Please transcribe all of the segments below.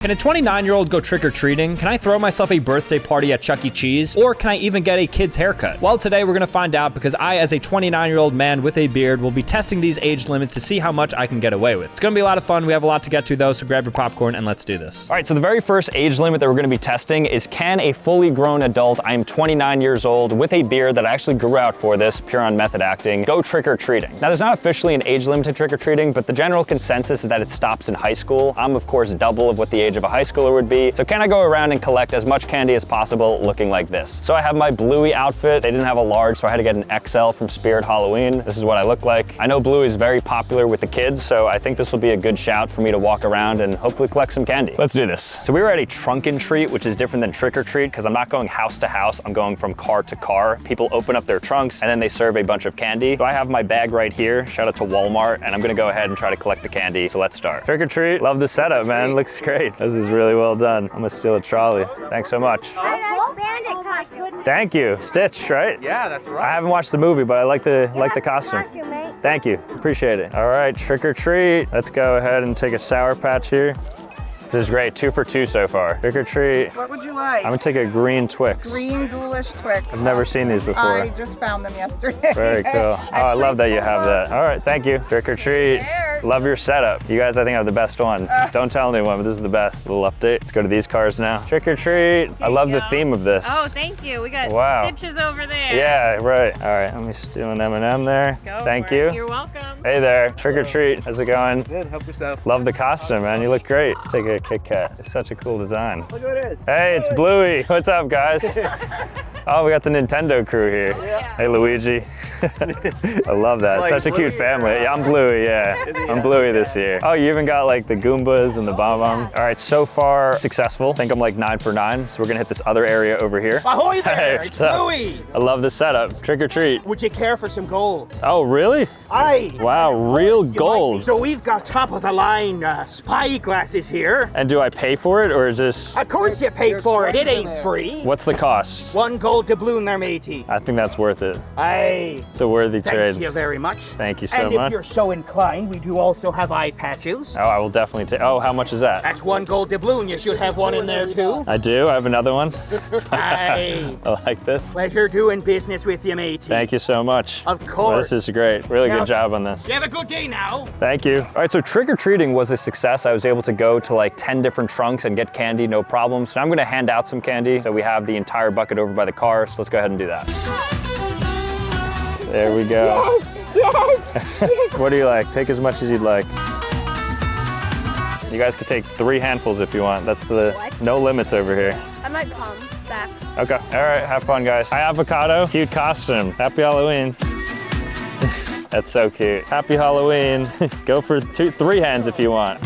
Can a 29-year-old go trick-or-treating? Can I throw myself a birthday party at Chuck E. Cheese? Or can I even get a kid's haircut? Well, today we're gonna find out because I, as a 29-year-old man with a beard, will be testing these age limits to see how much I can get away with. It's gonna be a lot of fun. We have a lot to get to though, so grab your popcorn and let's do this. All right, so the very first age limit that we're gonna be testing is, can a fully grown adult, I am 29 years old, with a beard that I actually grew out for this, pure on method acting, go trick-or-treating? Now, there's not officially an age limit to trick-or-treating, but the general consensus is that it stops in high school. I'm, of course, double of what the age of a high schooler would be. So can I go around and collect as much candy as possible looking like this? So I have my Bluey outfit. They didn't have a large, so I had to get an XL from Spirit Halloween. This is what I look like. I know Bluey is very popular with the kids, so I think this will be a good shout for me to walk around and hopefully collect some candy. Let's do this. So we were at a trunk and treat, which is different than trick or treat because I'm not going house to house. I'm going from car to car. People open up their trunks and then they serve a bunch of candy. So I have my bag right here. Shout out to Walmart, and I'm gonna go ahead and try to collect the candy. So let's start. Trick or treat. Love the setup, man. Looks great. This is really well done. I'm gonna steal a trolley. Thanks so much. Thank you. Stitch, right? Yeah, that's right. I haven't watched the movie, but I like the costume. Thank you. Appreciate it. All right, trick or treat. Let's go ahead and take a Sour Patch here. This is great, 2 for 2 so far. Trick or treat. What would you like? I'm gonna take a green Twix. Green ghoulish Twix. I've never seen these before. I just found them yesterday. Very cool. Oh, I love that you have that. All right, thank you. Trick or treat. Love your setup. You guys, I think, have the best one. Don't tell anyone, but this is the best. Little update. Let's go to these cars now. Trick or treat. I love the theme of this. Oh, thank you. We got Stitches over there. Yeah, right. All right, let me steal an M&M there. Thank you. You're welcome. Hey there. Trick or treat. How's it going? Good, help yourself. Love the costume, man. You look great. Let's take a Kit Kat. It's such a cool design. Look what it is. Hey, it's Bluey. What's up, guys? Oh, we got the Nintendo crew here. Yeah. Hey, Luigi. I love that. Such a cute family. Yeah, I'm Bluey, yeah. I'm Bluey this year. Oh, you even got like the Goombas and the Bomb-Bomb. All right, so far successful. I think I'm like 9 for 9. So we're gonna hit this other area over here. Ahoy there, Hey, it's Bluey. I love the setup. Trick or treat. Would you care for some gold? Oh, really? Aye. Wow, real You gold. might be. So we've got top of the line spy glasses here. And do I pay for it, or is this? Of course you paid for it, it ain't free. What's the cost? 1 gold doubloon there, matey. I think that's worth it. Aye. It's a worthy trade. Thank you very much. Thank you so and much. if you're so inclined, we do also have eye patches. Oh, I will definitely take. Oh, how much is that? That's 1 gold doubloon. You should have one in there too. I do. I have another one. Aye. I like this. Pleasure doing business with you, matey. Thank you so much. Of Well, course. this is great. Really Now- good job on this. You have a good day now. Thank you. All right, so trick-or-treating was a success. I was able to go to like 10 different trunks and get candy, no problem. So I'm gonna hand out some candy. So we have the entire bucket over by the car. So let's go ahead and do that. There we go. Yes. What do you like? Take as much as you'd like. You guys could take 3 handfuls if you want. That's the no limits over here. I might come back. Okay. All right. Have fun, guys. Hi, Avocado. Cute costume. Happy Halloween. That's so cute. Happy Halloween. Go for 3 hands if you want.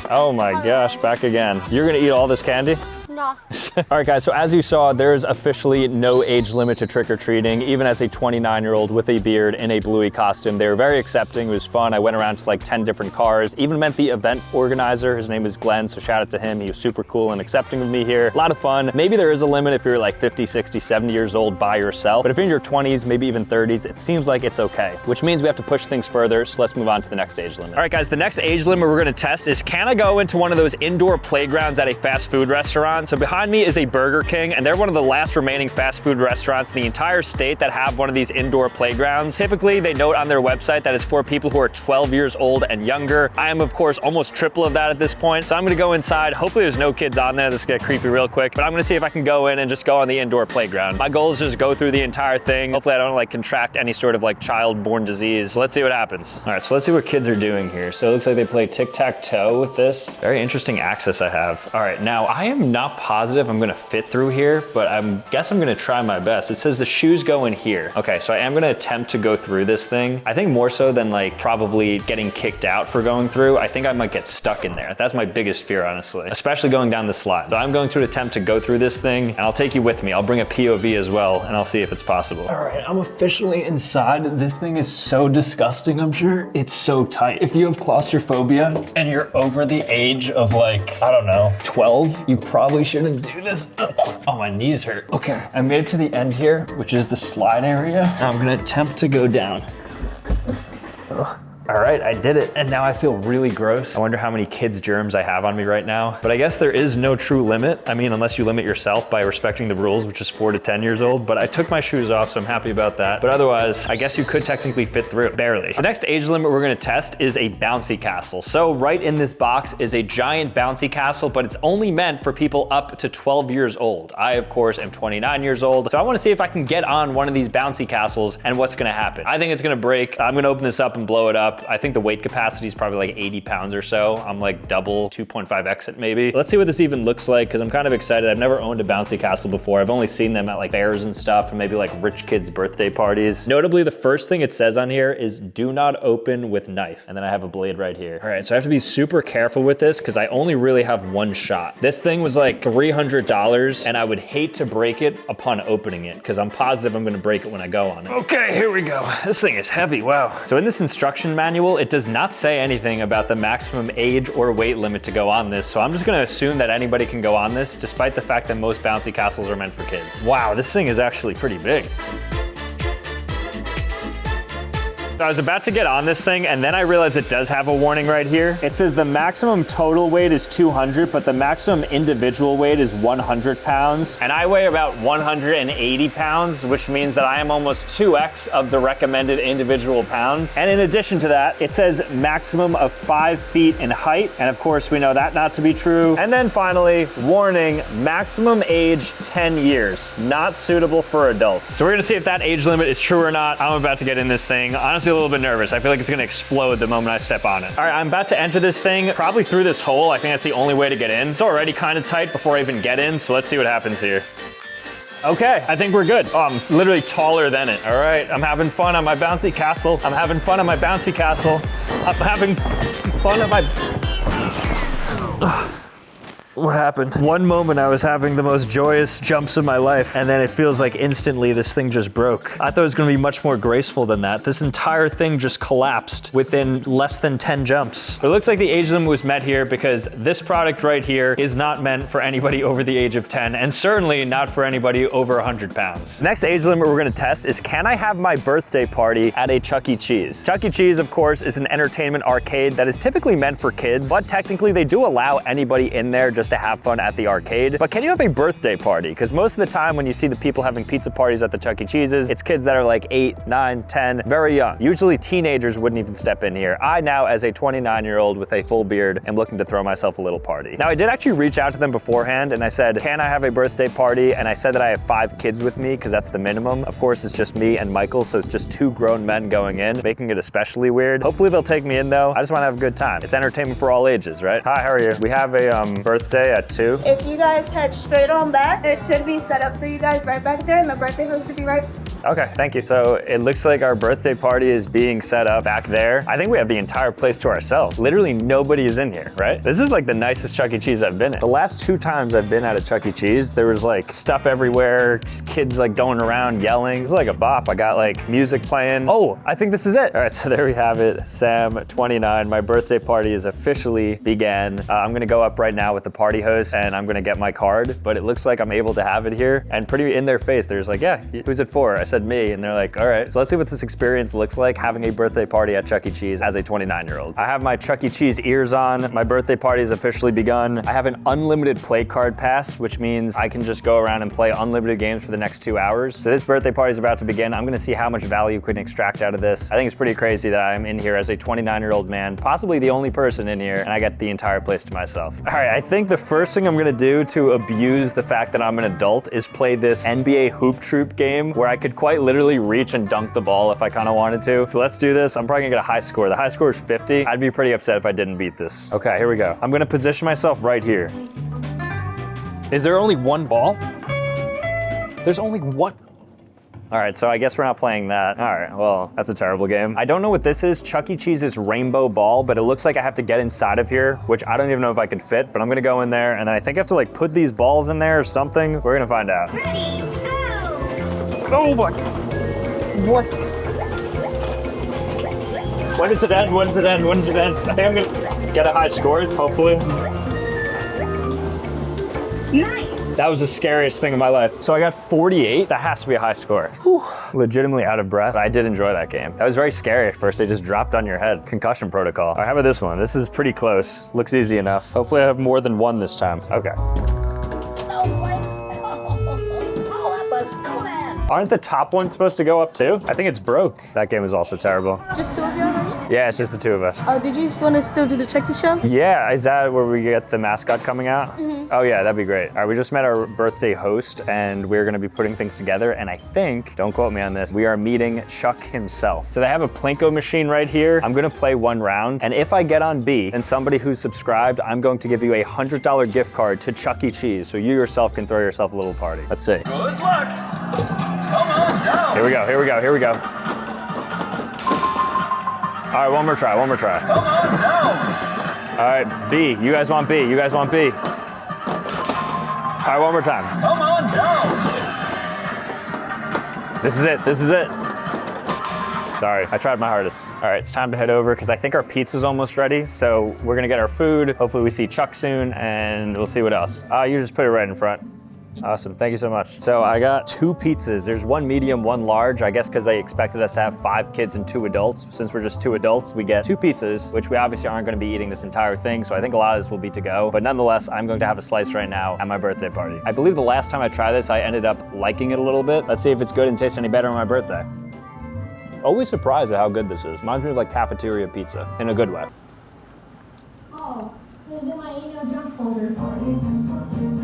Oh my gosh, back again. You're gonna eat all this candy? No. All right, guys, so as you saw, there's officially no age limit to trick-or-treating. Even as a 29-year-old with a beard in a Bluey costume, they were very accepting. It was fun. I went around to like 10 different cars. Even met the event organizer. His name is Glenn, so shout out to him. He was super cool and accepting of me here. A lot of fun. Maybe there is a limit if you're like 50, 60, 70 years old by yourself. But if you're in your 20s, maybe even 30s, it seems like it's okay, which means we have to push things further. So let's move on to the next age limit. All right, guys, the next age limit we're gonna test is, can I go into one of those indoor playgrounds at a fast food restaurant? So behind me is a Burger King, and they're one of the last remaining fast food restaurants in the entire state that have one of these indoor playgrounds. Typically, they note on their website that it's for people who are 12 years old and younger. I am, of course, almost triple of that at this point. So I'm gonna go inside. Hopefully there's no kids on there. This is gonna get creepy real quick, but I'm gonna see if I can go in and just go on the indoor playground. My goal is just go through the entire thing. Hopefully I don't like contract any sort of like child-borne disease. So let's see what happens. All right, so let's see what kids are doing here. So it looks like they play tic-tac-toe with this. Very interesting access I have. All right, now I am not positive I'm gonna fit through here, but guess I'm gonna try my best. It says the shoes go in here. Okay, so I am gonna attempt to go through this thing. I think more so than like probably getting kicked out for going through, I think I might get stuck in there. That's my biggest fear, honestly, especially going down the slide. So I'm going to attempt to go through this thing, and I'll take you with me. I'll bring a POV as well, and I'll see if it's possible. All right, I'm officially inside. This thing is so disgusting, I'm sure. It's so tight. If you have claustrophobia and you're over the age of like, I don't know, 12, you probably shouldn't do this. Oh, my knees hurt. Okay, I made it to the end here, which is the slide area. I'm gonna attempt to go down. All All right, I did it, and now I feel really gross. I wonder how many kids' germs I have on me right now. But I guess there is no true limit. I mean, unless you limit yourself by respecting the rules, which is 4 to 10 years old. But I took my shoes off, so I'm happy about that. But otherwise, I guess you could technically fit through, barely. The next age limit we're gonna test is a bouncy castle. So right in this box is a giant bouncy castle, but it's only meant for people up to 12 years old. I, of course, am 29 years old. So I wanna see if I can get on one of these bouncy castles and what's gonna happen. I think it's gonna break. I'm gonna open this up and blow it up. I think the weight capacity is probably like 80 pounds or so. I'm like double 2.5x it maybe. Let's see what this even looks like, because I'm kind of excited. I've never owned a bouncy castle before. I've only seen them at like fairs and stuff, and maybe like rich kids' birthday parties. Notably, the first thing it says on here is do not open with knife. And then I have a blade right here. All right, so I have to be super careful with this because I only really have one shot. This thing was like $300, and I would hate to break it upon opening it because I'm positive I'm gonna break it when I go on it. Okay, here we go. This thing is heavy, wow. So in this instruction manual, it does not say anything about the maximum age or weight limit to go on this, so I'm just gonna assume that anybody can go on this, despite the fact that most bouncy castles are meant for kids. Wow, this thing is actually pretty big. I was about to get on this thing, and then I realized it does have a warning right here. It says the maximum total weight is 200, but the maximum individual weight is 100 pounds. And I weigh about 180 pounds, which means that I am almost 2x of the recommended individual pounds. And in addition to that, it says maximum of 5 feet in height. And of course, we know that not to be true. And then finally, warning, maximum age 10 years, not suitable for adults. So we're gonna see if that age limit is true or not. I'm about to get in this thing. Honestly, a little bit nervous. I feel like it's gonna explode the moment I step on it. All right, I'm about to enter this thing, probably through this hole. I think that's the only way to get in. It's already kind of tight before I even get in, so let's see what happens here. Okay, I think we're good. Oh, I'm literally taller than it. All right, I'm having fun on my bouncy castle. I'm having fun on my bouncy castle. I'm having fun on my... What happened? One moment I was having the most joyous jumps of my life, and then it feels like instantly this thing just broke. I thought it was gonna be much more graceful than that. This entire thing just collapsed within less than 10 jumps. But it looks like the age limit was met here because this product right here is not meant for anybody over the age of 10, and certainly not for anybody over 100 pounds. Next age limit we're gonna test is, can I have my birthday party at a Chuck E. Cheese? Chuck E. Cheese, of course, is an entertainment arcade that is typically meant for kids, but technically they do allow anybody in there just to have fun at the arcade. But can you have a birthday party? Because most of the time when you see the people having pizza parties at the Chuck E. Cheese's, it's kids that are like 8, 9, 10, very young. Usually teenagers wouldn't even step in here. I now, as a 29-year-old with a full beard, am looking to throw myself a little party. Now, I did actually reach out to them beforehand and I said, can I have a birthday party? And I said that I have 5 kids with me because that's the minimum. Of course, it's just me and Michael, so it's just 2 grown men going in, making it especially weird. Hopefully they'll take me in though. I just want to have a good time. It's entertainment for all ages, right? Hi, how are you? We have a birthday at 2. If you guys head straight on back, it should be set up for you guys right back there, and the birthday host should be right. Okay, thank you. So it looks like our birthday party is being set up back there. I think we have the entire place to ourselves. Literally nobody is in here, right? This is like the nicest Chuck E. Cheese I've been in. The last 2 times I've been at a Chuck E. Cheese, there was like stuff everywhere, just kids like going around yelling. It's like a bop. I got like music playing. Oh, I think this is it. All right, so there we have it. Sam, 29. My birthday party is officially began. I'm gonna go up right now with the party host and I'm gonna get my card, but it looks like I'm able to have it here. And pretty in their face, there's like, yeah, who's it for? I said me, and they're like, all right. So let's see what this experience looks like having a birthday party at Chuck E. Cheese as a 29-year-old. I have my Chuck E. Cheese ears on. My birthday party has officially begun. I have an unlimited play card pass, which means I can just go around and play unlimited games for the next 2 hours. So this birthday party is about to begin. I'm gonna see how much value we can extract out of this. I think it's pretty crazy that I'm in here as a 29-year-old man, possibly the only person in here, and I get the entire place to myself. All right, I think the first thing I'm gonna do to abuse the fact that I'm an adult is play this NBA Hoop Troop game where I could quite literally reach and dunk the ball if I kind of wanted to. So let's do this. I'm probably gonna get a high score. The high score is 50. I'd be pretty upset if I didn't beat this. Okay, here we go. I'm gonna position myself right here. Is there only one ball? There's only one. All right, so I guess we're not playing that. All right, well, that's a terrible game. I don't know what this is. Chuck E. Cheese's rainbow ball, but it looks like I have to get inside of here, which I don't even know if I could fit, but I'm gonna go in there, and then I think I have to like put these balls in there or something. We're gonna find out. Ready, go! Oh my, what? When does it end? When does it end? When does it end? I think I'm gonna get a high score, hopefully. Nice! That was the scariest thing in my life. So I got 48. That has to be a high score. Whew. Legitimately out of breath. But I did enjoy that game. That was very scary at first. They just dropped on your head. Concussion protocol. All right, how about this one? This is pretty close. Looks easy enough. Hopefully I have more than one this time. Okay. Aren't the top ones supposed to go up too? I think it's broke. That game is also terrible. Just two of you already? Yeah, it's just the two of us. Did you want to still do the Chucky show? Yeah, is that where we get the mascot coming out? Oh yeah, that'd be great. All right, we just met our birthday host and we're gonna be putting things together, and I think, don't quote me on this, we are meeting Chuck himself. So they have a Plinko machine right here. I'm gonna play one round, and if I get on B, then somebody who's subscribed, I'm going to give you a $100 gift card to Chuck E. Cheese, so you yourself can throw yourself a little party. Let's see. Good luck. Come on down. Here we go, here we go, here we go. All right, one more try, one more try. Come on down. All right, B, you guys want B, you guys want B. All right, one more time. Come on down. This is it, this is it. Sorry, I tried my hardest. All right, it's time to head over because I think our pizza's almost ready. So we're gonna get our food. Hopefully we see Chuck soon and we'll see what else. You just put it right in front. Awesome, thank you so much. So I got 2 pizzas. There's one medium, one large. I guess because they expected us to have 5 kids and 2 adults. Since we're just 2 adults, we get 2 pizzas, which we obviously aren't gonna be eating this entire thing. So I think a lot of this will be to go. But nonetheless, I'm going to have a slice right now at my birthday party. I believe the last time I tried this, I ended up liking it a little bit. Let's see if it's good and tastes any better on my birthday. Always surprised at how good this is. Reminds me of like cafeteria pizza in a good way. Oh, it was in my email junk folder.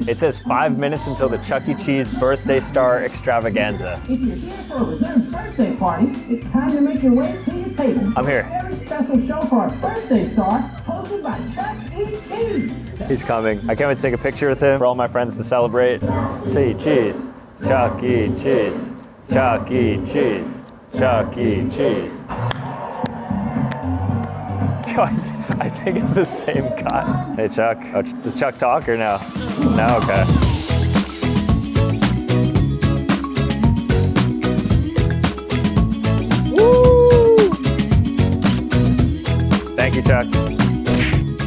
It says 5 minutes until the Chuck E. Cheese birthday star extravaganza. If you're here for a reserved birthday party, it's time to make your way to your table. I'm here. A very special show for our birthday star, hosted by Chuck E. Cheese. He's coming. I can't wait to take a picture with him for all my friends to celebrate. Chuck E. Cheese, Chuck E. Cheese, Chuck E. Cheese, Chuck E. Cheese. Yo, I think it's the same guy. Hey Chuck, does Chuck talk or no? No, okay. Woo! Thank you, Chuck.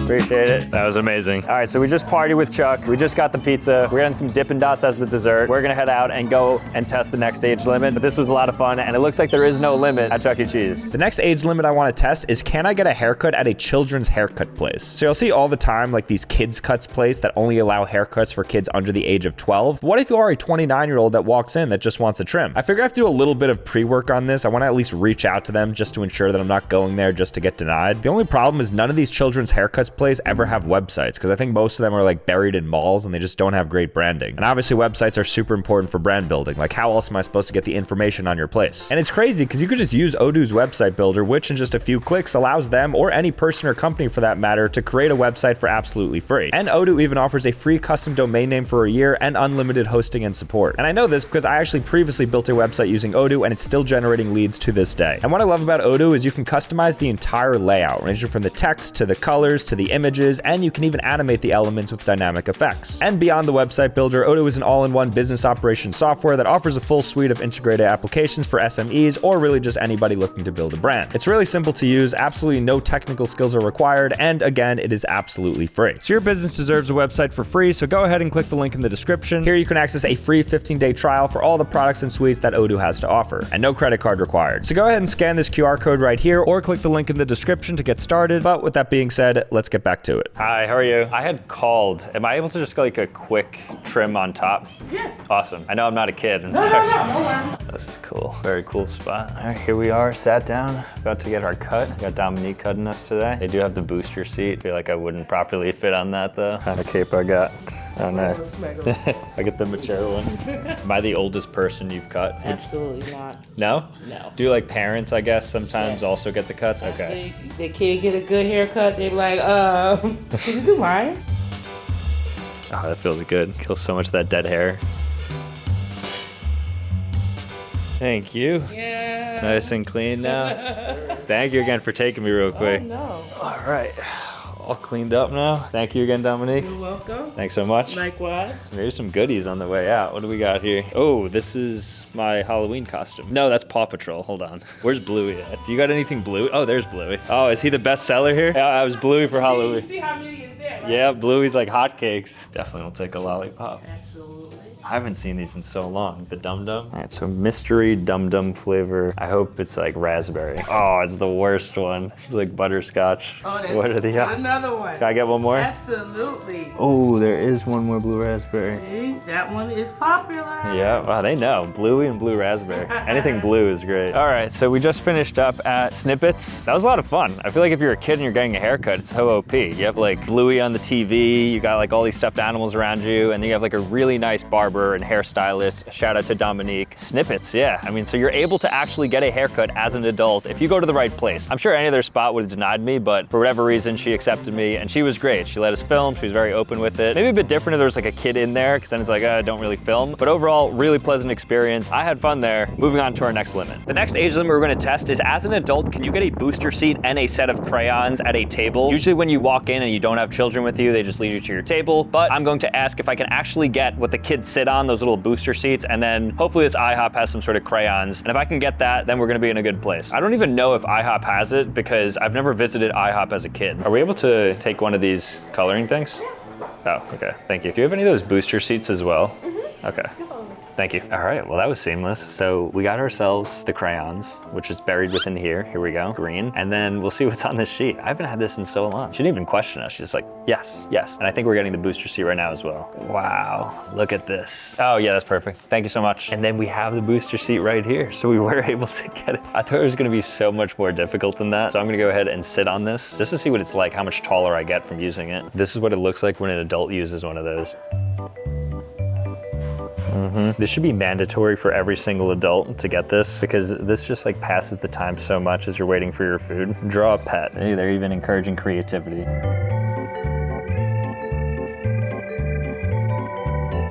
Appreciate it. That was amazing. All right, so we just partied with Chuck. We just got the pizza. We're getting some Dippin' Dots as the dessert. We're gonna head out and go and test the next age limit. But this was a lot of fun, and it looks like there is no limit at Chuck E. Cheese. The next age limit I want to test is, can I get a haircut at a children's haircut place? So you'll see all the time like these kids cuts place that only allow haircuts for kids under the age of 12. What if you are a 29-year-old that walks in that just wants a trim? I figure I have to do a little bit of pre-work on this. I want to at least reach out to them just to ensure that I'm not going there just to get denied. The only problem is none of these children's haircuts places ever have websites, because I think most of them are like buried in malls and they just don't have great branding. And obviously websites are super important for brand building. Like, how else am I supposed to get the information on your place? And it's crazy because you could just use Odoo's website builder, which in just a few clicks allows them, or any person or company for that matter, to create a website for absolutely free. And Odoo even offers a free custom domain name for a year and unlimited hosting and support. And I know this because I actually previously built a website using Odoo and it's still generating leads to this day. And what I love about Odoo is you can customize the entire layout, ranging from the text to the colors to the images, and you can even animate the elements with dynamic effects. And beyond the website builder, Odoo is an all-in-one business operations software that offers a full suite of integrated applications for SMEs, or really just anybody looking to build a brand. It's really simple to use, absolutely no technical skills are required, and again, it is absolutely free. So your business deserves a website for free, so go ahead and click the link in the description. Here you can access a free 15-day trial for all the products and suites that Odoo has to offer, and no credit card required. So go ahead and scan this QR code right here, or click the link in the description to get started. But with that being said, let's get back to it. Hi, how are you? I had called. Am I able to just get like a quick trim on top? Yeah. Awesome. I know I'm not a kid. No. This is cool. Very cool spot. All right, here we are, sat down, about to get our cut. We got Dominique cutting us today. They do have the booster seat. I feel like I wouldn't properly fit on that though. What kind of cape I got? Oh no. I get the mature one. Am I the oldest person you've cut? Absolutely not. No? No. Do like parents, I guess, sometimes Yes. also get the cuts? Okay. The kid get a good haircut, they be like, did you do mine? Oh, that feels good. Kills so much of that dead hair. Thank you. Yeah. Nice and clean now. Thank you again for taking me real quick. Oh, no. All right. All cleaned up now. Thank you again, Dominique. You're welcome. Thanks so much. Likewise. Maybe some goodies on the way out. What do we got here? Oh, this is my Halloween costume. No, that's Paw Patrol. Hold on. Where's Bluey at? Do you got anything Bluey? Oh, there's Bluey. Oh, is he the best seller here? Yeah, I was Bluey for Halloween. See how many is there? Yeah, Bluey's like hotcakes. Definitely will take a lollipop. Absolutely. I haven't seen these in so long. The Dum Dum. All right, so mystery Dum Dum flavor. I hope it's like raspberry. Oh, it's the worst one. It's like butterscotch. Oh, that's What are the odds? another one. Can I get one more? Absolutely. Oh, there is one more blue raspberry. See, that one is popular. Yeah, wow, they know. Bluey and blue raspberry. Anything blue is great. All right, so we just finished up at Snippets. That was a lot of fun. I feel like if you're a kid and you're getting a haircut, it's so OP. You have like Bluey on the TV, you got like all these stuffed animals around you, and then you have like a really nice barber and hairstylist. Shout out to Dominique. Snippets, yeah. I mean, so you're able to actually get a haircut as an adult if you go to the right place. I'm sure any other spot would have denied me, but for whatever reason, she accepted me, and she was great. She let us film, she was very open with it. Maybe a bit different if there was like a kid in there, because then it's like, I don't really film. But overall, really pleasant experience. I had fun there. Moving on to our next limit. The next age limit we're gonna test is, as an adult, can you get a booster seat and a set of crayons at a table? Usually when you walk in and you don't have children with you, they just lead you to your table. But I'm going to ask if I can actually get what the kids sit on, those little booster seats, and then hopefully this IHOP has some sort of crayons. And if I can get that, then we're gonna be in a good place. I don't even know if IHOP has it because I've never visited IHOP as a kid. Are we able to take one of these coloring things? Oh, okay, thank you. Do you have any of those booster seats as well? Okay. Thank you. All right, well that was seamless. So we got ourselves the crayons, which is buried within here. Here we go, green. And then we'll see what's on this sheet. I haven't had this in so long. She didn't even question us. She's just like, yes, yes. And I think we're getting the booster seat right now as well. Wow, look at this. Oh yeah, that's perfect. Thank you so much. And then we have the booster seat right here. So we were able to get it. I thought it was gonna be so much more difficult than that. So I'm gonna go ahead and sit on this just to see what it's like, how much taller I get from using it. This is what it looks like when an adult uses one of those. This should be mandatory for every single adult to get this, because this just like passes the time so much as you're waiting for your food. Draw a pet. Hey, they're even encouraging creativity.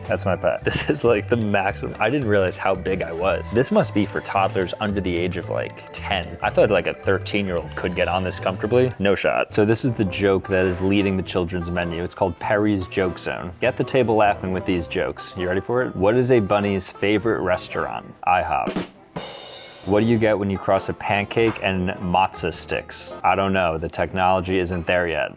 That's my pet. This is like the maximum. I didn't realize how big I was. This must be for toddlers under the age of like 10. I thought like a 13-year-old could get on this comfortably. No shot. So this is the joke that is leading the children's menu. It's called Perry's Joke Zone. Get the table laughing with these jokes. You ready for it? What is a bunny's favorite restaurant? IHOP. What do you get when you cross a pancake and matzo sticks? I don't know. The technology isn't there yet.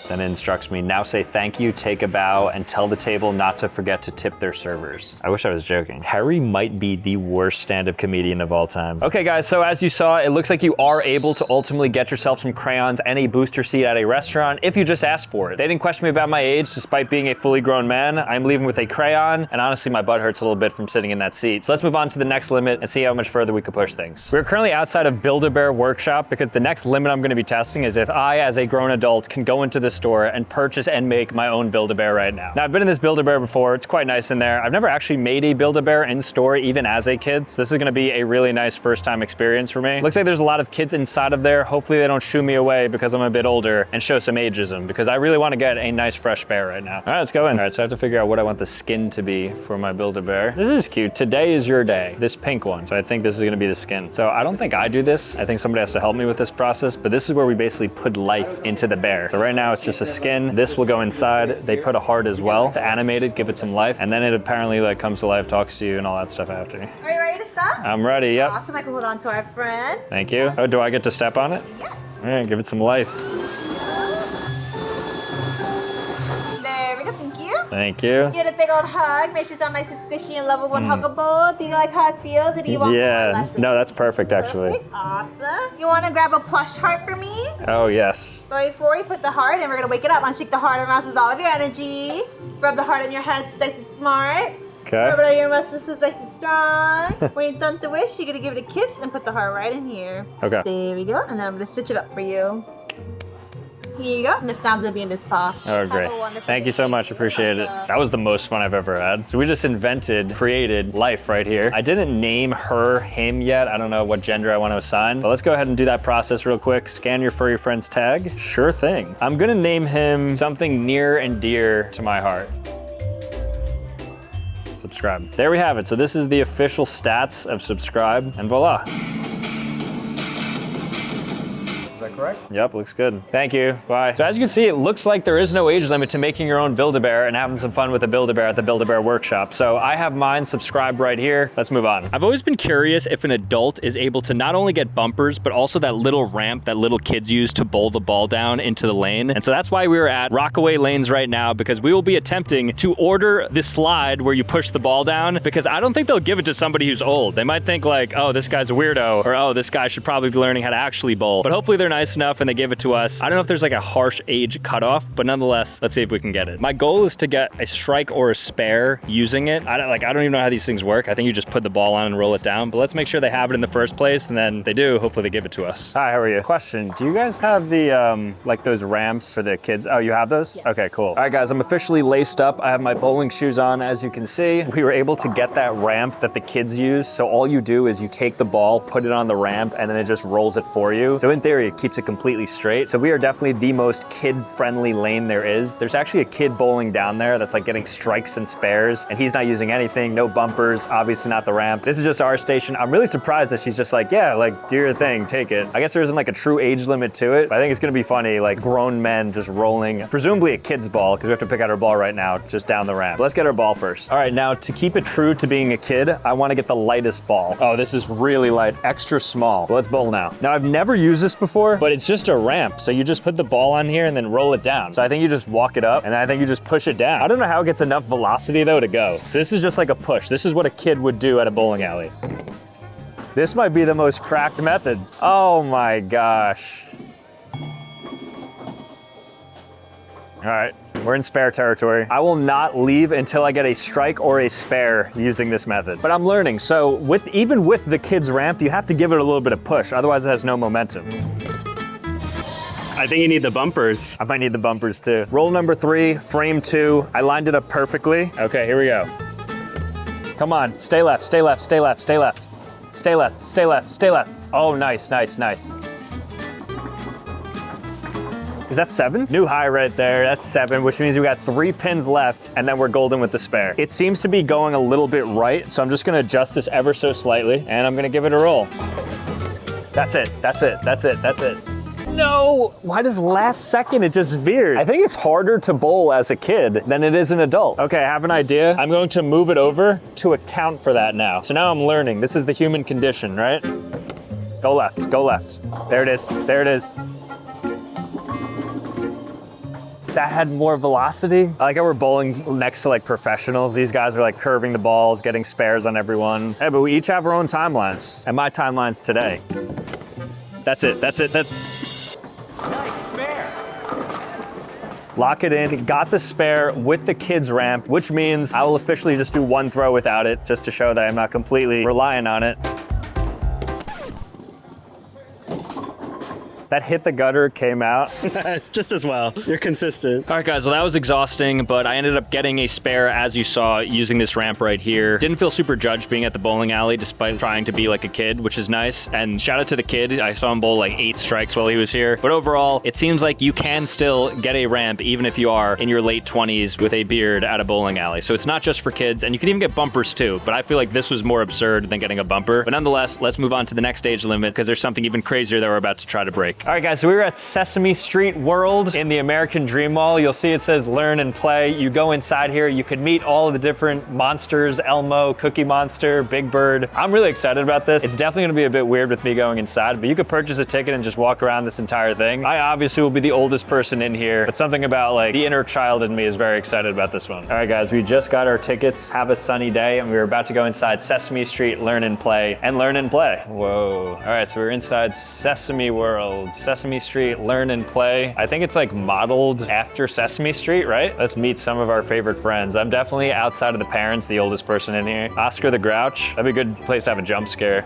Then it instructs me, now say thank you, take a bow, and tell the table not to forget to tip their servers. I wish I was joking. Harry might be the worst stand-up comedian of all time. Okay guys, so as you saw, it looks like you are able to ultimately get yourself some crayons and a booster seat at a restaurant if you just ask for it. They didn't question me about my age, despite being a fully grown man. I'm leaving with a crayon, and honestly, my butt hurts a little bit from sitting in that seat. So let's move on to the next limit and see how much further we can push things. We're currently outside of Build-A-Bear Workshop because the next limit I'm gonna be testing is if I, as a grown adult, can go into this store and purchase and make my own Build-A-Bear right now. Now, I've been in this Build-A-Bear before. It's quite nice in there. I've never actually made a Build-A-Bear in store, even as a kid. So this is gonna be a really nice first-time experience for me. Looks like there's a lot of kids inside of there. Hopefully they don't shoo me away because I'm a bit older and show some ageism, because I really wanna get a nice fresh bear right now. All right, let's go in. All right, so I have to figure out what I want the skin to be for my Build-A-Bear. This is cute. Today is your day. This pink one. So I think this is gonna be the skin. So I don't think I do this. I think somebody has to help me with this process, but this is where we basically put life into the bear. So right now it's just a skin. This will go inside. They put a heart as well to animate it, give it some life, and then it apparently like comes to life, talks to you, and all that stuff after. Are you ready to start? I'm ready, yep. Awesome, I can hold on to our friend. Thank you. Oh, do I get to step on it? Yes. All right, give it some life. There we go, thank you. Thank you. Get a big old hug. Make sure it's all nice and squishy and lovable and huggable. Do you like how it feels, or do you want more lessons? No, that's perfect actually. Perfect. Awesome. You want to grab a plush heart for me? Oh, yes. Right before you put the heart, and we're gonna wake it up. Unshake the heart and arouse all of your energy. Rub the heart in your head, so nice and smart. Okay. Rub it on your muscles, so it's nice and strong. When you're done to wish, you're gonna give it a kiss and put the heart right in here. Okay. There we go, and then I'm gonna stitch it up for you. Here you go, and the sound's gonna be in this paw. Oh, great. Thank you so much, appreciate it. That was the most fun I've ever had. So we just created life right here. I didn't name her, him yet. I don't know what gender I want to assign, but let's go ahead and do that process real quick. Scan your furry friend's tag. Sure thing. I'm gonna name him something near and dear to my heart. Subscribe. There we have it. So this is the official stats of Subscribe, and voila. Is that correct? Yep, looks good. Thank you, bye. So as you can see, it looks like there is no age limit to making your own Build-A-Bear and having some fun with the Build-A-Bear at the Build-A-Bear workshop. So I have mine subscribed right here. Let's move on. I've always been curious if an adult is able to not only get bumpers, but also that little ramp that little kids use to bowl the ball down into the lane. And so that's why we are at Rockaway Lanes right now, because we will be attempting to order the slide where you push the ball down, because I don't think they'll give it to somebody who's old. They might think like, oh, this guy's a weirdo, or oh, this guy should probably be learning how to actually bowl. But hopefully they're nice enough and they give it to us. I don't know if there's like a harsh age cutoff, but nonetheless, let's see if we can get it. My goal is to get a strike or a spare using it. I don't even know how these things work. I think you just put the ball on and roll it down, but let's make sure they have it in the first place, and then they do, hopefully they give it to us. Hi, how are you? Question, do you guys have the, like those ramps for the kids? Oh, you have those? Yeah. Okay, cool. All right, guys, I'm officially laced up. I have my bowling shoes on, as you can see. We were able to get that ramp that the kids use. So all you do is you take the ball, put it on the ramp, and then it just rolls it for you. So in theory, it keeps it completely straight. So we are definitely the most kid-friendly lane there is. There's actually a kid bowling down there that's like getting strikes and spares, and he's not using anything, no bumpers, obviously not the ramp. This is just our station. I'm really surprised that she's just like, yeah, like do your thing, take it. I guess there isn't like a true age limit to it, but I think it's gonna be funny, like grown men just rolling, presumably a kid's ball, because we have to pick out our ball right now, just down the ramp. But let's get our ball first. All right, now to keep it true to being a kid, I wanna get the lightest ball. Oh, this is really light, extra small. But let's bowl now. Now I've never used this before, but it's just a ramp. So you just put the ball on here and then roll it down. So I think you just walk it up and then I think you just push it down. I don't know how it gets enough velocity though to go. So this is just like a push. This is what a kid would do at a bowling alley. This might be the most cracked method. Oh my gosh. All right, we're in spare territory. I will not leave until I get a strike or a spare using this method. But I'm learning, so even with the kids ramp, you have to give it a little bit of push, otherwise it has no momentum. I think you need the bumpers. I might need the bumpers too. Roll number 3, frame 2. I lined it up perfectly. Okay, here we go. Come on, stay left, stay left, stay left, stay left. Stay left, stay left, stay left. Oh, nice, nice, nice. Is that 7? New high right there, that's 7, which means we got 3 pins left, and then we're golden with the spare. It seems to be going a little bit right, so I'm just gonna adjust this ever so slightly, and I'm gonna give it a roll. That's it, that's it, that's it, that's it. No! Why does last second it just veered? I think it's harder to bowl as a kid than it is an adult. Okay, I have an idea. I'm going to move it over to account for that now. So now I'm learning. This is the human condition, right? Go left, go left. There it is, there it is. That had more velocity. I like how we're bowling next to like professionals. These guys are like curving the balls, getting spares on everyone. Hey, but we each have our own timelines. And my timeline's today. That's it, that's it, that's... Nice spare. Lock it in, got the spare with the kids ramp, which means I will officially just do 1 throw without it, just to show that I'm not completely relying on it. That hit the gutter, came out. It's just as well. You're consistent. All right, guys, well, that was exhausting, but I ended up getting a spare, as you saw, using this ramp right here. Didn't feel super judged being at the bowling alley, despite trying to be like a kid, which is nice. And shout out to the kid. I saw him bowl like 8 strikes while he was here. But overall, it seems like you can still get a ramp, even if you are in your late 20s with a beard at a bowling alley. So it's not just for kids, and you can even get bumpers too. But I feel like this was more absurd than getting a bumper. But nonetheless, let's move on to the next age limit, because there's something even crazier that we're about to try to break. All right, guys, so we were at Sesame Street World in the American Dream Mall. You'll see it says learn and play. You go inside here, you can meet all of the different monsters, Elmo, Cookie Monster, Big Bird. I'm really excited about this. It's definitely gonna be a bit weird with me going inside, but you could purchase a ticket and just walk around this entire thing. I obviously will be the oldest person in here, but something about like the inner child in me is very excited about this one. All right, guys, we just got our tickets. Have a sunny day, and we're about to go inside Sesame Street, learn and play, and learn and play. Whoa. All right, so we're inside Sesame World, Sesame Street, learn and play. I think it's like modeled after Sesame Street, right? Let's meet some of our favorite friends. I'm definitely, outside of the parents, the oldest person in here. Oscar the Grouch. That'd be a good place to have a jump scare.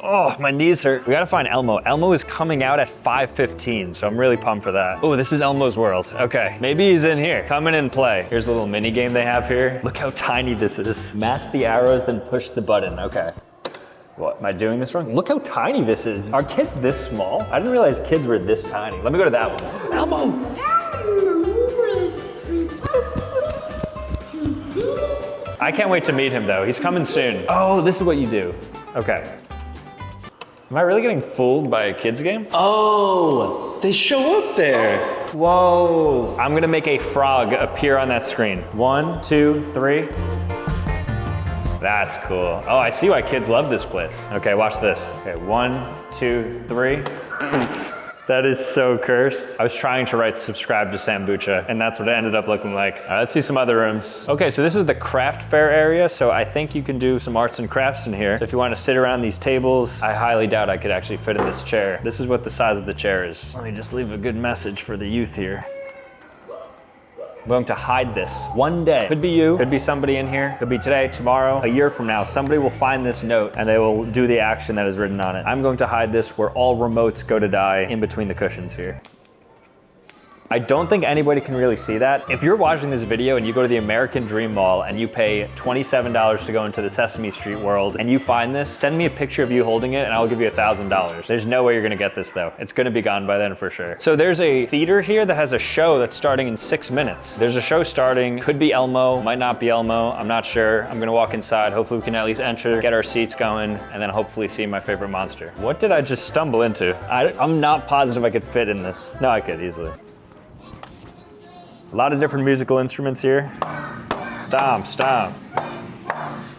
Oh, my knees hurt. We gotta find Elmo. Elmo is coming out at 5:15, so I'm really pumped for that. Oh, this is Elmo's world. Okay, maybe he's in here. Come in and play. Here's a little mini game they have here. Look how tiny this is. Match the arrows, then push the button. Okay. What, am I doing this wrong? Look how tiny this is. Are kids this small? I didn't realize kids were this tiny. Let me go to that one. Elmo! I can't wait to meet him though. He's coming soon. Oh, this is what you do. Okay. Am I really getting fooled by a kid's game? Oh, they show up there. Whoa. I'm gonna make a frog appear on that screen. 1, 2, 3. That's cool. Oh, I see why kids love this place. Okay, watch this. Okay, 1, 2, 3. That is so cursed. I was trying to write subscribe to Sambucha, and that's what it ended up looking like. All right, let's see some other rooms. Okay, so this is the craft fair area, so I think you can do some arts and crafts in here. So if you want to sit around these tables, I highly doubt I could actually fit in this chair. This is what the size of the chair is. Let me just leave a good message for the youth here. I'm going to hide this. One day, could be you, could be somebody in here, could be today, tomorrow, a year from now, somebody will find this note and they will do the action that is written on it. I'm going to hide this where all remotes go to die in between the cushions here. I don't think anybody can really see that. If you're watching this video and you go to the American Dream Mall and you pay $27 to go into the Sesame Street world and you find this, send me a picture of you holding it and I'll give you $1,000. There's no way you're gonna get this though. It's gonna be gone by then for sure. So there's a theater here that has a show that's starting in 6 minutes. There's a show starting, could be Elmo, might not be Elmo, I'm not sure. I'm gonna walk inside, hopefully we can at least enter, get our seats going, and then hopefully see my favorite monster. What did I just stumble into? I'm not positive I could fit in this. No, I could easily. A lot of different musical instruments here. Stomp, stomp.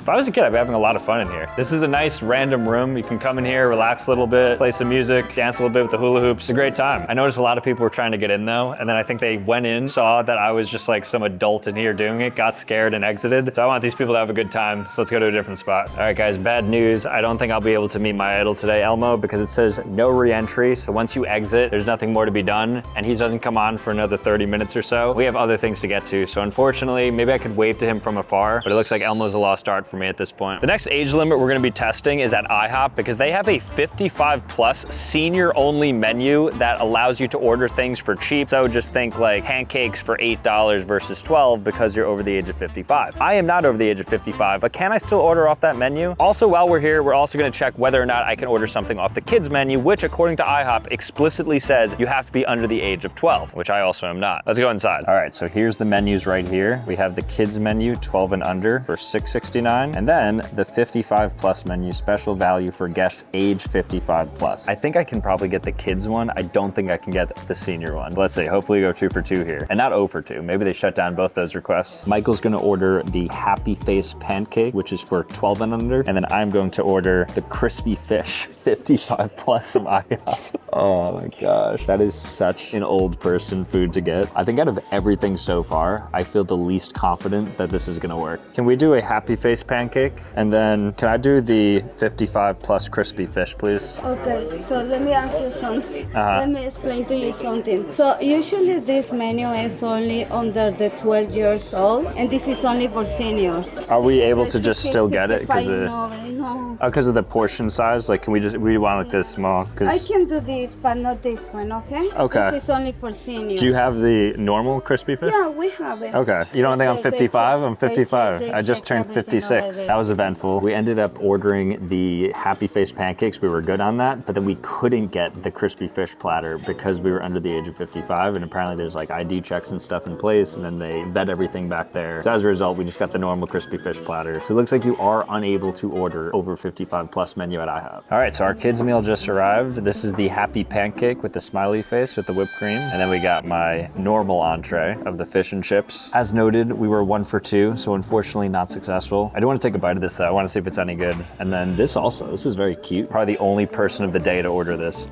If I was a kid, I'd be having a lot of fun in here. This is a nice random room. You can come in here, relax a little bit, play some music, dance a little bit with the hula hoops. It's a great time. I noticed a lot of people were trying to get in though, and then I think they went in, saw that I was just like some adult in here doing it, got scared and exited. So I want these people to have a good time, so let's go to a different spot. All right guys, bad news. I don't think I'll be able to meet my idol today, Elmo, because it says no re-entry. So once you exit, there's nothing more to be done, and he doesn't come on for another 30 minutes or so. We have other things to get to, so unfortunately, maybe I could wave to him from afar, but it looks like Elmo's a lost art for me at this point. The next age limit we're gonna be testing is at IHOP because they have a 55 plus senior only menu that allows you to order things for cheap. So just think like pancakes for $8 versus 12 because you're over the age of 55. I am not over the age of 55, but can I still order off that menu? Also, while we're here, we're also gonna check whether or not I can order something off the kids menu, which according to IHOP explicitly says you have to be under the age of 12, which I also am not. Let's go inside. All right, so here's the menus right here. We have the kids menu, 12 and under for $6.69, and then the 55 plus menu, special value for guests age 55 plus. I think I can probably get the kids one. I don't think I can get the senior one. But let's see, hopefully we go 2 for 2 here. And not 0 for 2. Maybe they shut down both those requests. Michael's gonna order the Happy Face Pancake, which is for 12 and under. And then I'm going to order the Crispy Fish 55 plus from IHOP. Oh my gosh, that is such an old person food to get. I think out of everything so far, I feel the least confident that this is gonna work. Can we do a Happy Face Pancake? And then can I do the 55 plus crispy fish, please? Okay, so let me ask you something. Let me explain to you something. So usually this menu is only under the 12 years old, and this is only for seniors. Are we able to just still get it? Because of the portion size? Like, can we want like this small? I can do this, but not this one, okay? Okay. This is only for seniors. Do you have the normal crispy fish? Yeah, we have it. Okay. You don't think I'm 55? I'm 55. I just turned 56. That was eventful. We ended up ordering the Happy Face pancakes. We were good on that, but then we couldn't get the crispy fish platter because we were under the age of 55, and apparently there's like ID checks and stuff in place, and then they vet everything back there. So as a result, we just got the normal crispy fish platter. So it looks like you are unable to order over 55 plus menu at IHOP. All right, so our kids meal just arrived. This is the Happy Pancake with the smiley face with the whipped cream, and then we got my normal entree of the fish and chips. As noted, we were 1 for 2, so unfortunately not successful. I do want to take a bite of this though. I want to see if it's any good. And then this is very cute. Probably the only person of the day to order this.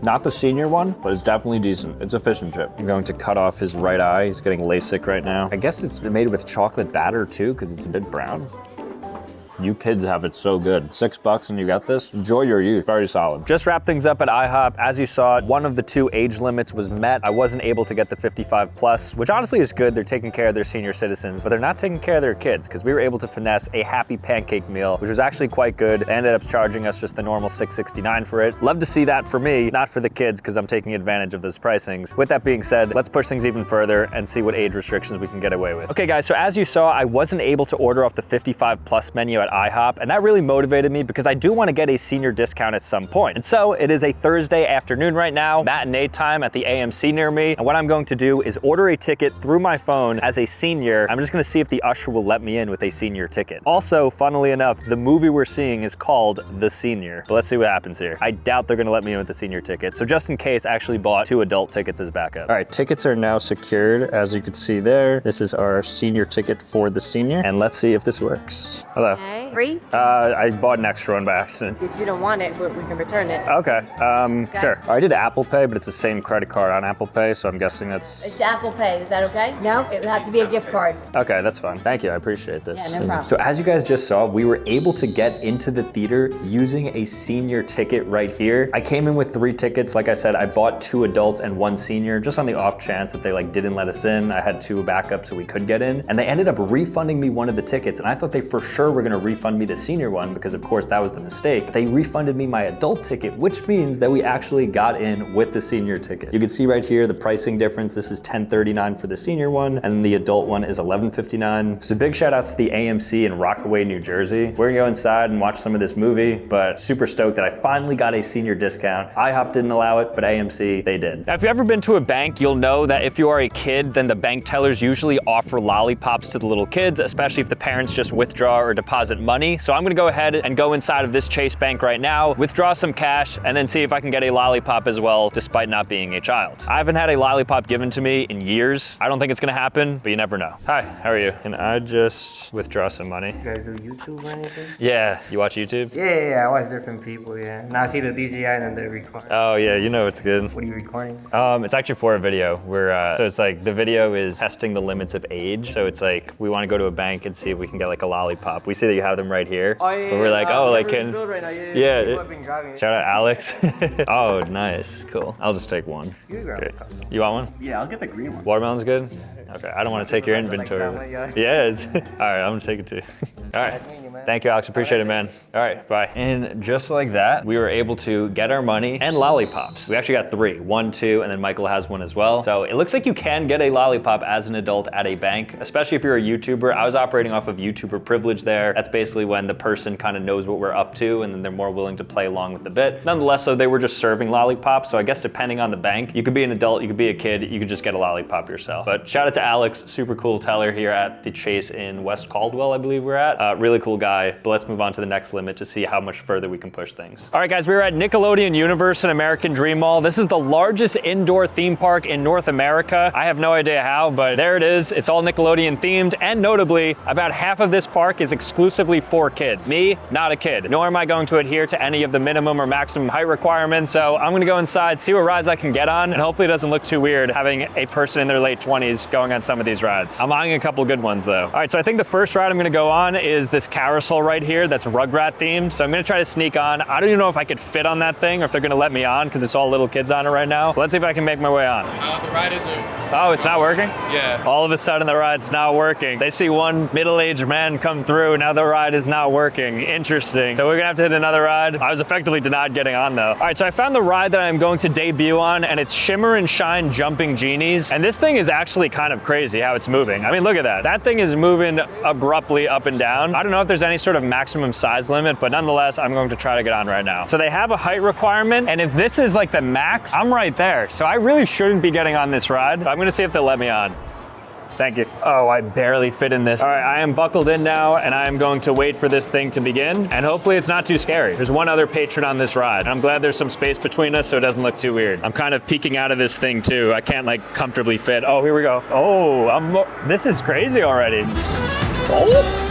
Not the senior one, but it's definitely decent. It's a fish and chip. I'm going to cut off his right eye. He's getting LASIK right now. I guess it's made with chocolate batter too, because it's a bit brown. You kids have it so good. $6 and you got this? Enjoy your youth. Very solid. Just wrap things up at IHOP. As you saw, one of the 2 age limits was met. I wasn't able to get the 55 plus, which honestly is good. They're taking care of their senior citizens, but they're not taking care of their kids because we were able to finesse a Happy Pancake meal, which was actually quite good. They ended up charging us just the normal $6.69 for it. Love to see that for me, not for the kids, because I'm taking advantage of those pricings. With that being said, let's push things even further and see what age restrictions we can get away with. Okay guys, so as you saw, I wasn't able to order off the 55 plus menu at at IHOP, and that really motivated me because I do want to get a senior discount at some point. And so it is a Thursday afternoon right now, matinee time at the AMC near me, and what I'm going to do is order a ticket through my phone as a senior. I'm just gonna see if the usher will let me in with a senior ticket. Also, funnily enough, the movie we're seeing is called The Senior. But let's see what happens here. I doubt they're gonna let me in with the senior ticket, so just in case, I actually bought 2 adult tickets as backup. All right, tickets are now secured. As you can see there, this is our senior ticket for the senior, and let's see if this works. Hello. Okay. Free? I bought an extra one by accident. If you don't want it, we can return it. Okay, sure. I did Apple Pay, but it's the same credit card on Apple Pay, so I'm guessing that's... It's Apple Pay, is that okay? No, it would have to be a gift card. Okay, that's fine. Thank you, I appreciate this. Yeah, no problem. So as you guys just saw, we were able to get into the theater using a senior ticket right here. I came in with 3 tickets. Like I said, I bought 2 adults and 1 senior, just on the off chance that they didn't let us in. I had 2 backups so we could get in, and they ended up refunding me one of the tickets, and I thought they for sure were gonna refund me the senior one because of course that was the mistake. They refunded me my adult ticket, which means that we actually got in with the senior ticket. You can see right here the pricing difference. This is $10.39 for the senior one, and the adult one is $11.59. So big shout outs to the AMC in Rockaway, New Jersey. We're gonna go inside and watch some of this movie, but super stoked that I finally got a senior discount. IHOP didn't allow it, but AMC, they did. Now, if you've ever been to a bank, you'll know that if you are a kid, then the bank tellers usually offer lollipops to the little kids, especially if the parents just withdraw or deposit money. So I'm gonna go ahead and go inside of this Chase Bank right now, withdraw some cash, and then see if I can get a lollipop as well, despite not being a child. I haven't had a lollipop given to me in years. I don't think it's gonna happen, but you never know. Hi, how are you? Can I just withdraw some money? You guys do YouTube or anything? Yeah, you watch YouTube? Yeah, I watch different people, yeah. Now I see the DJI and then they're recording. Oh yeah, you know it's good. What are you recording? It's actually for a video. So it's the video is testing the limits of age. So it's we want to go to a bank and see if we can get a lollipop. We see that you have them right here. Oh yeah. But we're can. Right now. Yeah. Shout out Alex. Oh, nice, cool. I'll just take one. You want one? Yeah, I'll get the green one. Watermelon's good? Okay, I don't want to take your inventory. Yeah, all right, I'm gonna take it too. All right, thank you, Alex, appreciate it, man. All right, bye. And just like that, we were able to get our money and lollipops. We actually got 3, 1, 2, and then Michael has one as well. So it looks like you can get a lollipop as an adult at a bank, especially if you're a YouTuber. I was operating off of YouTuber privilege there. That's basically when the person kind of knows what we're up to and then they're more willing to play along with the bit. Nonetheless, so they were just serving lollipops. So I guess depending on the bank, you could be an adult, you could be a kid, you could just get a lollipop yourself. But shout out to Alex, super cool teller here at the Chase in West Caldwell, I believe we're at. Really cool guy, but let's move on to the next limit to see how much further we can push things. All right guys, we're at Nickelodeon Universe and American Dream Mall. This is the largest indoor theme park in North America. I have no idea how, but there it is. It's all Nickelodeon themed, and notably, about half of this park is exclusively for kids. Me, not a kid, nor am I going to adhere to any of the minimum or maximum height requirements, so I'm gonna go inside, see what rides I can get on, and hopefully it doesn't look too weird having a person in their late 20s going on some of these rides. I'm eyeing a couple good ones though. All right, so I think the first ride I'm gonna go on is this carousel right here that's Rugrat themed. So I'm gonna try to sneak on. I don't even know if I could fit on that thing or if they're gonna let me on because it's all little kids on it right now. But let's see if I can make my way on. The ride isn't. Oh, it's not working? Yeah. All of a sudden the ride's not working. They see one middle-aged man come through, now the ride is not working. Interesting. So we're gonna have to hit another ride. I was effectively denied getting on though. All right, so I found the ride that I'm going to debut on, and it's Shimmer and Shine Jumping Genies. And this thing is actually kind of crazy how it's moving. I mean, look at that. That thing is moving abruptly up and down. I don't know if there's any sort of maximum size limit, but nonetheless, I'm going to try to get on right now. So they have a height requirement, and if this is the max, I'm right there. So I really shouldn't be getting on this ride. I'm gonna see if they'll let me on. Thank you. Oh, I barely fit in this. All right, I am buckled in now, and I am going to wait for this thing to begin, and hopefully it's not too scary. There's one other patron on this ride, and I'm glad there's some space between us so it doesn't look too weird. I'm kind of peeking out of this thing too. I can't comfortably fit. Oh, here we go. Oh, this is crazy already. Oh.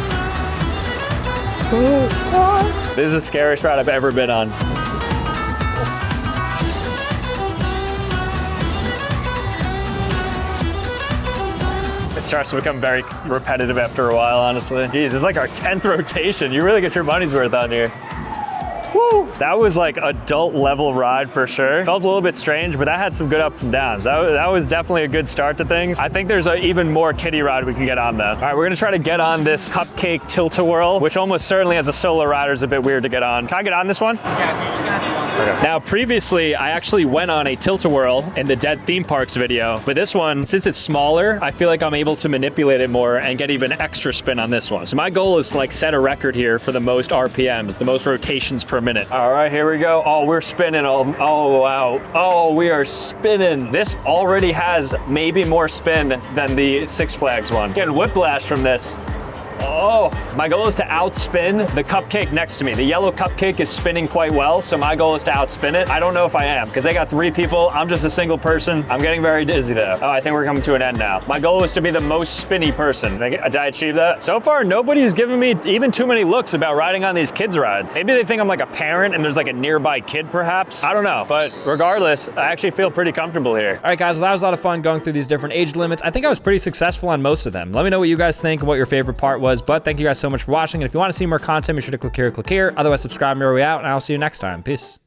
This is the scariest ride I've ever been on. It starts to become very repetitive after a while, honestly. Jeez, it's like our 10th rotation. You really get your money's worth on here. Woo! That was like adult level ride for sure. Felt a little bit strange, but that had some good ups and downs. That was definitely a good start to things. I think there's an even more kiddie ride we can get on though. All right, we're gonna try to get on this cupcake tilt-a-whirl, which almost certainly as a solo rider is a bit weird to get on. Can I get on this one? Yeah, so you're just gonna have to go. Okay. Now, previously, I actually went on a tilt-a-whirl in the Dead Theme Parks video, but this one, since it's smaller, I feel like I'm able to manipulate it more and get even extra spin on this one. So my goal is to like set a record here for the most RPMs, the most rotations per minute. All right, here we go. Oh, we're spinning. Oh, wow. Oh, we are spinning. This already has maybe more spin than the Six Flags one. Getting whiplash from this. Oh, my goal is to outspin the cupcake next to me. The yellow cupcake is spinning quite well, so my goal is to outspin it. I don't know if I am, because they got 3 people. I'm just a single person. I'm getting very dizzy though. Oh, I think we're coming to an end now. My goal was to be the most spinny person. Did I achieve that? So far, nobody's given me even too many looks about riding on these kids rides. Maybe they think I'm like a parent and there's like a nearby kid perhaps. I don't know, but regardless, I actually feel pretty comfortable here. All right, guys, well, that was a lot of fun going through these different age limits. I think I was pretty successful on most of them. Let me know what you guys think and what your favorite part was, but thank you guys so much for watching. And if you want to see more content, be sure to click here, click here. Otherwise, subscribe on your way out, and I'll see you next time. Peace.